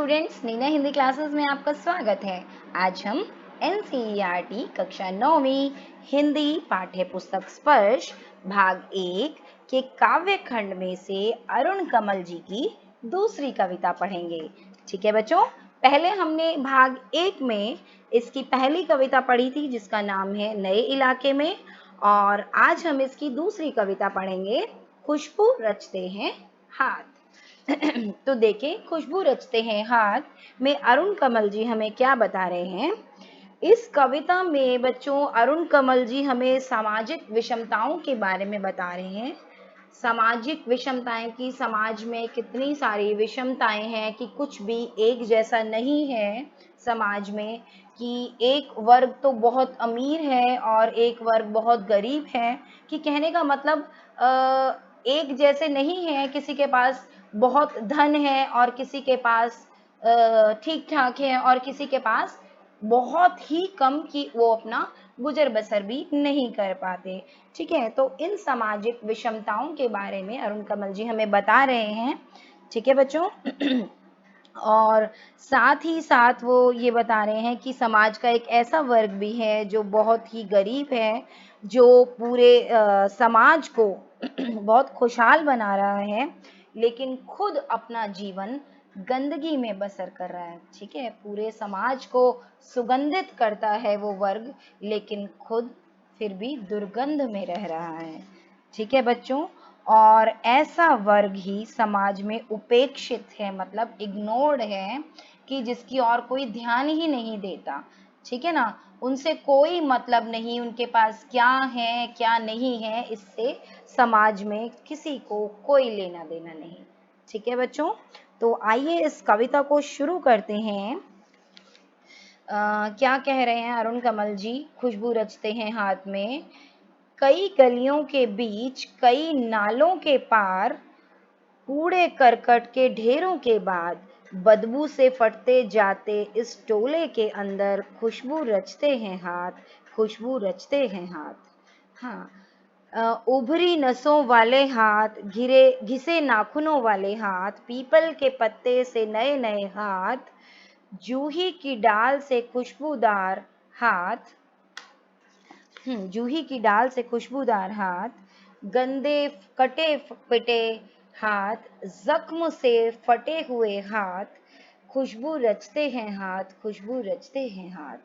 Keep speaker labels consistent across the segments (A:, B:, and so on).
A: Students, Neena Hindi classes में आपका स्वागत है। आज हम एनसीईआरटी कक्षा 9वीं हिंदी पाठ्य पुस्तक स्पर्श भाग 1 के काव्य खंड में से अरुण कमल जी की दूसरी कविता पढ़ेंगे। ठीक है बच्चों, पहले हमने भाग 1 में इसकी पहली कविता पढ़ी थी जिसका नाम है नए इलाके में, और आज हम इसकी दूसरी कविता पढ़ेंगे खुशबू रचते हैं हाथ। तो देखें, खुशबू रचते हैं हाथ में अरुण कमल जी हमें क्या बता रहे हैं। इस कविता में बच्चों अरुण कमल जी हमें सामाजिक विषमताओं के बारे में बता रहे हैं। सामाजिक विषमताएं कि समाज में कितनी सारी विषमताएं हैं, कि कुछ भी एक जैसा नहीं है समाज में, कि एक वर्ग तो बहुत अमीर है और एक वर्ग बहुत गरीब है, कि कहने का मतलब एक जैसे नहीं है। किसी के पास बहुत धन है और किसी के पास ठीक ठाक है और किसी के पास बहुत ही कम, कि वो अपना गुजर बसर भी नहीं कर पाते। ठीक है, तो इन सामाजिक विषमताओं के बारे में अरुण कमल जी हमें बता रहे हैं। ठीक है बच्चों। और साथ ही साथ वो ये बता रहे हैं कि समाज का एक ऐसा वर्ग भी है जो बहुत ही गरीब है, जो पूरे समाज को बहुत खुशहाल बना रहा है, लेकिन खुद अपना जीवन गंदगी में बसर कर रहा है। ठीक है, पूरे समाज को सुगंधित करता है वो वर्ग, लेकिन खुद फिर भी दुर्गंध में रह रहा है। ठीक है बच्चों, और ऐसा वर्ग ही समाज में उपेक्षित है, मतलब इग्नोर्ड है, कि जिसकी और कोई ध्यान ही नहीं देता। ठीक है ना, उनसे कोई मतलब नहीं, उनके पास क्या है क्या नहीं है, इससे समाज में किसी को कोई लेना देना नहीं। ठीक है बच्चों, तो आइए इस कविता को शुरू करते हैं। क्या कह रहे हैं अरुण कमल जी। खुशबू रचते हैं हाथ में, कई गलियों के बीच कई नालों के पार, कूड़े करकट के ढेरों के बाद, बदबू से फटते जाते इस टोले के अंदर, खुशबू रचते हैं हाथ, खुशबू रचते हैं हाथ। हाँ, उभरी नसों वाले हाथ, घिसे नाखूनों वाले हाथ, पीपल के पत्ते से नए नए हाथ, जूही की डाल से खुशबूदार हाथ, जूही की डाल से खुशबूदार हाथ, गंदे कटे पिटे हाथ, जख्म से फटे हुए हाथ, खुशबू रचते हैं हाथ, खुशबू रचते हैं हाथ।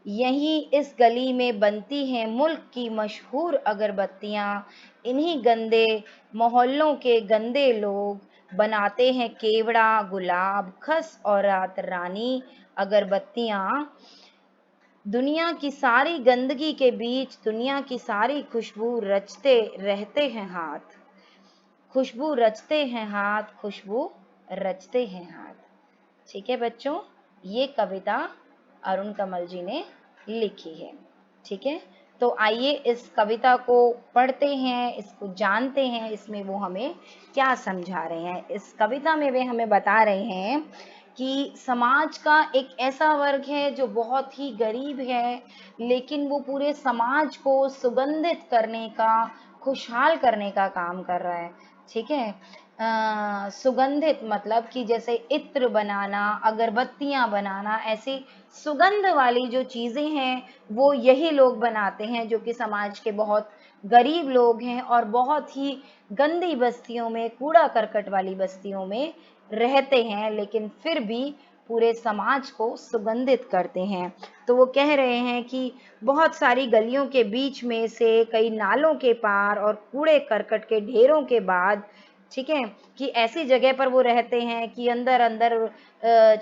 A: यहीं इस गली में बनती हैं मुल्क की मशहूर अगरबत्तियां, इन्हीं गंदे मोहल्लों के गंदे लोग बनाते हैं केवड़ा, गुलाब, खस और रात रानी अगरबत्तियां। दुनिया की सारी गंदगी के बीच दुनिया की सारी खुशबू रचते रहते हैं हाथ, खुशबू रचते हैं हाथ, खुशबू रचते हैं हाथ। ठीक है बच्चों, ये कविता अरुण कमल जी ने लिखी है। ठीक है, तो आइए इस कविता को पढ़ते हैं, इसको जानते हैं, इसमें वो हमें क्या समझा रहे हैं। इस कविता में वे हमें बता रहे हैं कि समाज का एक ऐसा वर्ग है जो बहुत ही गरीब है, लेकिन वो पूरे समाज को सुगंधित करने का, खुशहाल करने का काम कर रहा है। ठीक है, सुगंधित मतलब कि जैसे इत्र बनाना, अगरबत्तियां बनाना, ऐसी सुगंध वाली जो चीजें हैं वो यही लोग बनाते हैं, जो कि समाज के बहुत गरीब लोग हैं और बहुत ही गंदी बस्तियों में, कूड़ा करकट वाली बस्तियों में रहते हैं, लेकिन फिर भी पूरे समाज को सुगंधित करते हैं। तो वो कह रहे हैं कि बहुत सारी गलियों के बीच में से, कई नालों के पार और कूड़े करकट के ढेरों के बाद, ठीक है, कि ऐसी जगह पर वो रहते हैं कि अंदर अंदर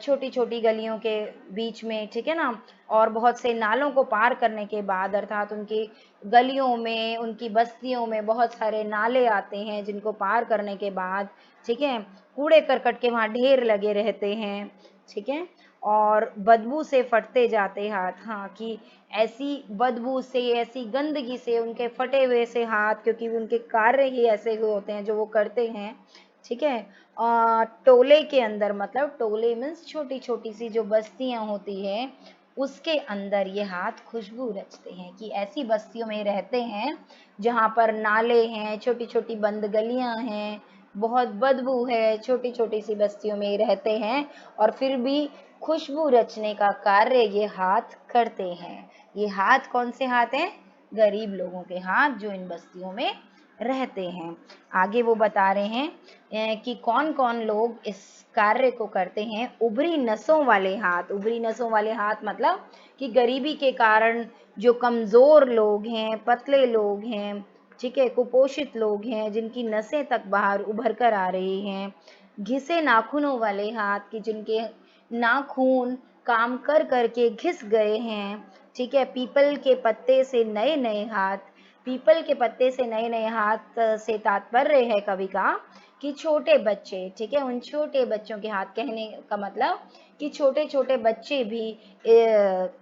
A: छोटी छोटी गलियों के बीच में, ठीक है ना, और बहुत से नालों को पार करने के बाद, अर्थात उनकी गलियों में, उनकी बस्तियों में बहुत सारे नाले आते हैं जिनको पार करने के बाद, ठीक है, कूड़े करकट के वहाँ ढेर लगे रहते हैं। ठीक है, और बदबू से फटते जाते हाथ। हाँ, कि ऐसी बदबू से, ऐसी गंदगी से उनके फटे हुए से हाथ, क्योंकि उनके कार्य ही ऐसे हुए होते हैं जो वो करते हैं। ठीक है, टोले के अंदर, मतलब टोले मीन्स छोटी छोटी सी जो बस्तियां होती है, उसके अंदर ये हाथ खुशबू रचते हैं, कि ऐसी बस्तियों में रहते हैं जहाँ पर नाले हैं, छोटी छोटी बंद गलियां हैं, बहुत बदबू है, छोटी छोटी सी बस्तियों में रहते हैं और फिर भी खुशबू रचने का कार्य ये हाथ करते हैं। ये हाथ कौन से हाथ हैं? गरीब लोगों के हाथ जो इन बस्तियों में रहते हैं। आगे वो बता रहे हैं कि कौन कौन लोग इस कार्य को करते हैं। उभरी नसों वाले हाथ, उभरी नसों वाले हाथ मतलब कि गरीबी के कारण जो कमजोर लोग हैं, पतले लोग हैं, ठीक है, कुपोषित लोग हैं, जिनकी नसें तक बाहर उभर कर आ रही हैं। घिसे नाखूनों वाले हाथ कि जिनके नाखून काम कर करके घिस गए हैं, ठीक है। पीपल के पत्ते से नए नए हाथ, पीपल के पत्ते से नए नए हाथ से तात्पर्य है कवि का कि छोटे बच्चे, ठीक है, उन छोटे बच्चों के हाथ, कहने का मतलब कि छोटे छोटे बच्चे भी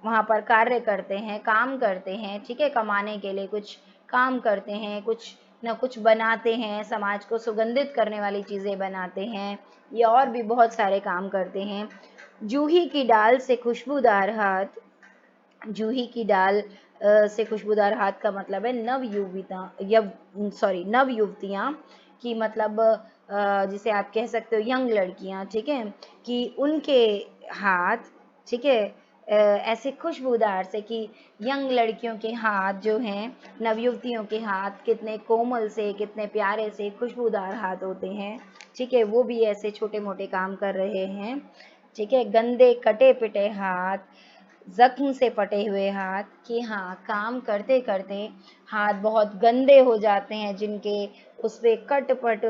A: वहाँ पर कार्य करते हैं, काम करते हैं, ठीक है, कमाने के लिए कुछ काम करते हैं, कुछ न कुछ बनाते हैं, समाज को सुगंधित करने वाली चीज़ें बनाते हैं, या और भी बहुत सारे काम करते हैं। जूही की डाल से खुशबूदार हाथ, जूही की डाल से खुशबूदार हाथ का मतलब है नव युवतियाँ की, मतलब जिसे आप कह सकते हो यंग लड़कियाँ, ठीक है, कि उनके हाथ, ठीक है, ऐसे खुशबूदार से कि यंग लड़कियों के हाथ जो हैं, नवयुवतियों के हाथ कितने कोमल से, कितने प्यारे से खुशबूदार हाथ होते हैं, ठीक है, वो भी ऐसे छोटे मोटे काम कर रहे हैं, ठीक है। गंदे कटे पिटे हाथ, जख्म से पटे हुए हाथ कि हाँ, काम करते करते हाथ बहुत गंदे हो जाते हैं, जिनके उस पे कट पट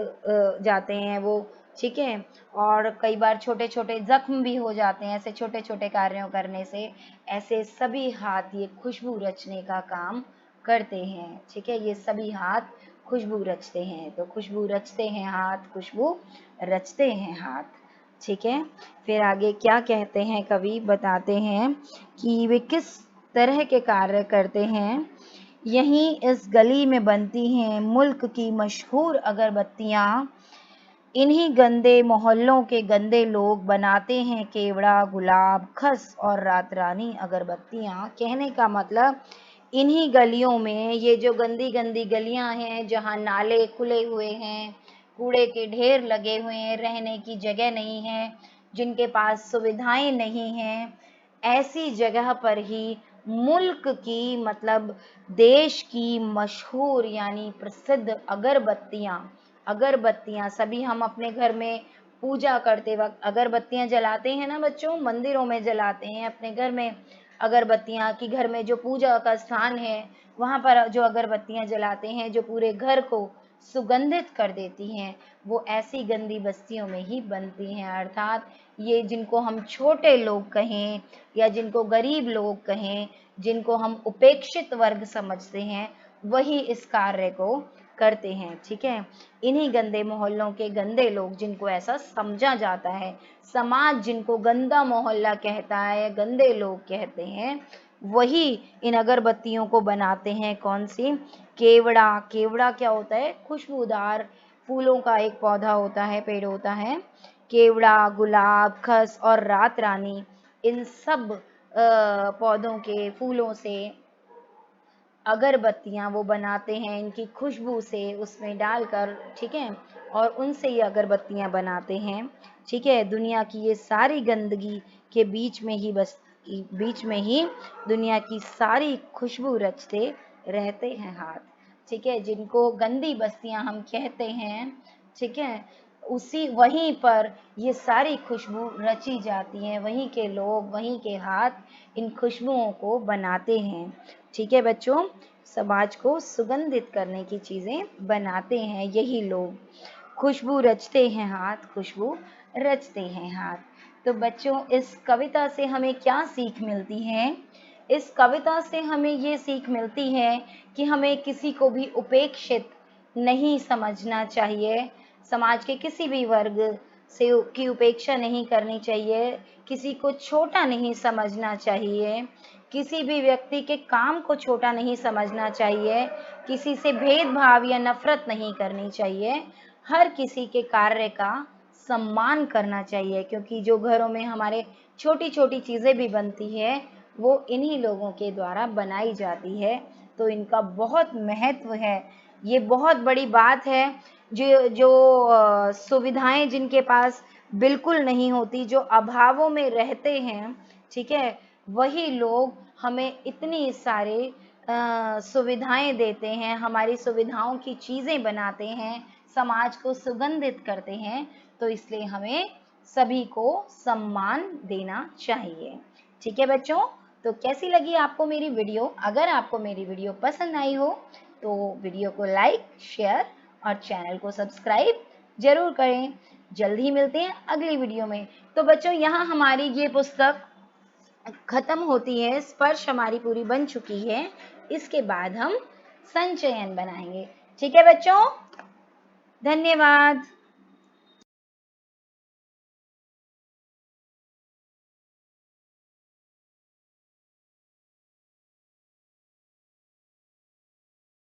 A: जाते हैं वो, ठीक है, और कई बार छोटे छोटे जख्म भी हो जाते हैं ऐसे छोटे छोटे कार्यों करने से। ऐसे सभी हाथ ये खुशबू रचने का काम करते हैं, ठीक है, ये सभी हाथ खुशबू रचते हैं। तो खुशबू रचते हैं हाथ, खुशबू रचते हैं हाथ, ठीक है। फिर आगे क्या कहते हैं कवि, बताते हैं कि वे किस तरह के कार्य करते हैं। यहीं इस गली में बनती हैं मुल्क की मशहूर अगरबत्तियाँ, इन्हीं गंदे मोहल्लों के गंदे लोग बनाते हैं केवड़ा, गुलाब, खस और रात रानी अगरबत्तियाँ। कहने का मतलब इन्हीं गलियों में, ये जो गंदी गंदी गलियाँ हैं जहाँ नाले खुले हुए हैं, कूड़े के ढेर लगे हुए हैं, रहने की जगह नहीं है, जिनके पास सुविधाएं नहीं हैं, ऐसी जगह पर ही मुल्क की, मतलब देश की मशहूर यानी प्रसिद्ध अगरबत्तियाँ, अगरबत्तियाँ सभी हम अपने घर में पूजा करते वक्त अगरबत्तियाँ जलाते हैं ना बच्चों, मंदिरों में जलाते हैं, अपने घर में अगरबत्तियाँ, कि घर में जो पूजा का स्थान है वहाँ पर जो अगरबत्तियाँ जलाते हैं जो पूरे घर को सुगंधित कर देती हैं, वो ऐसी गंदी बस्तियों में ही बनती हैं। अर्थात ये जिनको हम छोटे लोग कहें या जिनको गरीब लोग कहें, जिनको हम उपेक्षित वर्ग समझते हैं, वही इस कार्य को करते हैं, ठीक है। इन्हीं गंदे मोहल्लों के गंदे लोग, जिनको ऐसा समझा जाता है, समाज जिनको गंदा मोहल्ला कहता है, गंदे लोग कहते हैं, वही इन अगरबत्तियों को बनाते हैं। कौन सी? केवड़ा। केवड़ा क्या होता है? खुशबूदार फूलों का एक पौधा होता है, पेड़ होता है। केवड़ा, गुलाब, खस और रात रानी, इन सब पौधों के फूलों से अगरबत्तियाँ वो बनाते हैं, इनकी खुशबू से उसमें डालकर, ठीक है, और उनसे ये अगरबत्तियाँ बनाते हैं, ठीक है। दुनिया की ये सारी गंदगी के बीच में ही दुनिया की सारी खुशबू रचते रहते हैं हाथ, ठीक है। जिनको गंदी बस्तियाँ हम कहते हैं, ठीक है, उसी वहीं पर ये सारी खुशबू रची जाती हैं, वहीं के लोग, वहीं के हाथ इन खुशबुओं को बनाते हैं, ठीक है बच्चों। समाज को सुगंधित करने की चीजें बनाते हैं यही लोग। खुशबू रचते हैं हाथ, खुशबू रचते हैं हाथ। तो बच्चों, इस कविता से हमें क्या सीख मिलती है? इस कविता से हमें ये सीख मिलती है कि हमें किसी को भी उपेक्षित नहीं समझना चाहिए, समाज के किसी भी वर्ग से की उपेक्षा नहीं करनी चाहिए, किसी को छोटा नहीं समझना चाहिए, किसी भी व्यक्ति के काम को छोटा नहीं समझना चाहिए, किसी से भेदभाव या नफरत नहीं करनी चाहिए, हर किसी के कार्य का सम्मान करना चाहिए, क्योंकि जो घरों में हमारे छोटी छोटी चीज़ें भी बनती है वो इन्हीं लोगों के द्वारा बनाई जाती है, तो इनका बहुत महत्व है। ये बहुत बड़ी बात है जो जो सुविधाएं जिनके पास बिल्कुल नहीं होती, जो अभावों में रहते हैं, ठीक है, वही लोग हमें इतनी सारे सुविधाएं देते हैं, हमारी सुविधाओं की चीजें बनाते हैं, समाज को सुगंधित करते हैं। तो इसलिए हमें सभी को सम्मान देना चाहिए। ठीक है बच्चों, तो कैसी लगी आपको मेरी वीडियो? अगर आपको मेरी वीडियो पसंद आई हो तो वीडियो को लाइक, शेयर और चैनल को सब्सक्राइब जरूर करें। जल्द ही मिलते हैं अगली वीडियो में। तो बच्चों, यहाँ हमारी ये पुस्तक खत्म होती है, स्पर्श हमारी पूरी बन चुकी है। इसके बाद हम संचयन बनाएंगे। ठीक है बच्चों, धन्यवाद।